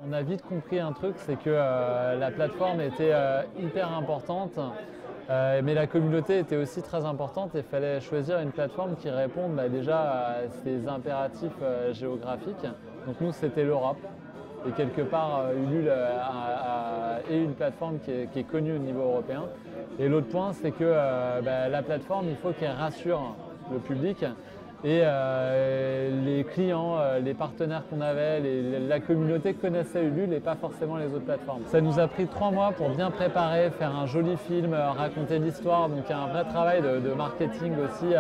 On a vite compris un truc, c'est que la plateforme était hyper importante, mais la communauté était aussi très importante et il fallait choisir une plateforme qui réponde déjà à ces impératifs géographiques. Donc nous, c'était l'Europe. Et quelque part, Ulule est une plateforme qui est connue au niveau européen. Et l'autre point, c'est que la plateforme, il faut qu'elle rassure le public. Et les clients, les partenaires qu'on avait, la communauté connaissait Ulule et pas forcément les autres plateformes. Ça nous a pris 3 mois pour bien préparer, faire un joli film, raconter l'histoire. Donc il y a un vrai travail de marketing aussi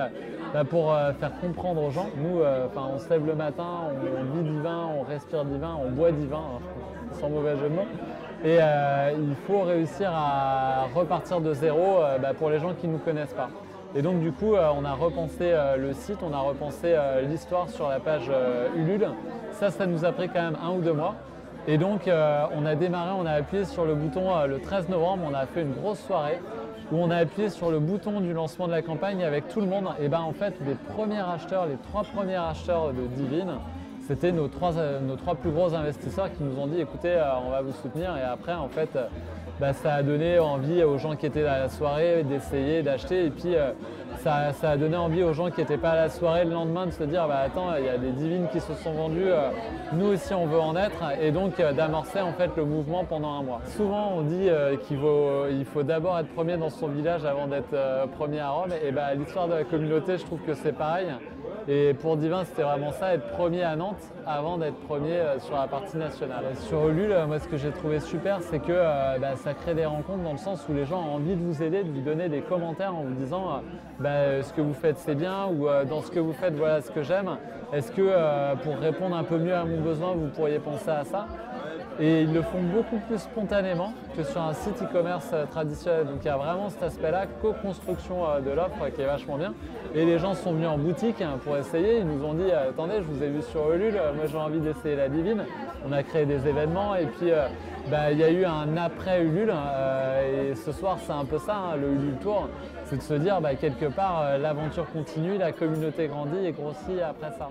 pour faire comprendre aux gens. Nous, on se lève le matin, on vit divin, on respire divin, on boit divin, sans mauvais jeu de mots. Et il faut réussir à repartir de zéro pour les gens qui ne nous connaissent pas. Et donc du coup, on a repensé le site, on a repensé l'histoire sur la page Ulule. Ça nous a pris quand même 1 ou 2 mois. Et donc on a démarré, on a appuyé sur le bouton le 13 novembre, on a fait une grosse soirée où on a appuyé sur le bouton du lancement de la campagne avec tout le monde. Et en fait, les premiers acheteurs, les 3 premiers acheteurs de Divine, c'était nos trois plus gros investisseurs qui nous ont dit écoutez, on va vous soutenir. Et après, en fait, ça a donné envie aux gens qui étaient à la soirée d'essayer, d'acheter. Et puis, ça a donné envie aux gens qui n'étaient pas à la soirée le lendemain de se dire attends, il y a des divines qui se sont vendues, nous aussi on veut en être. Et donc d'amorcer en fait le mouvement pendant 1 mois. Souvent on dit qu'il faut d'abord être premier dans son village avant d'être premier à Rome. Et l'histoire de la communauté, je trouve que c'est pareil. Et pour Divin, c'était vraiment ça, être premier à Nantes avant d'être premier sur la partie nationale. Sur Ulule, moi ce que j'ai trouvé super, c'est que ça crée des rencontres dans le sens où les gens ont envie de vous aider, de vous donner des commentaires en vous disant ce que vous faites c'est bien ou dans ce que vous faites voilà ce que j'aime. Est-ce que pour répondre un peu mieux à mon besoin, vous pourriez penser à ça? Et ils le font beaucoup plus spontanément que sur un site e-commerce traditionnel. Donc il y a vraiment cet aspect-là, co-construction de l'offre qui est vachement bien. Et les gens sont venus en boutique pour essayer. Ils nous ont dit attendez, je vous ai vu sur Ulule, moi j'ai envie d'essayer la Divine. On a créé des événements et puis il y a eu un après Ulule. Et ce soir c'est un peu ça, le Ulule Tour. C'est de se dire quelque part l'aventure continue, la communauté grandit et grossit après ça.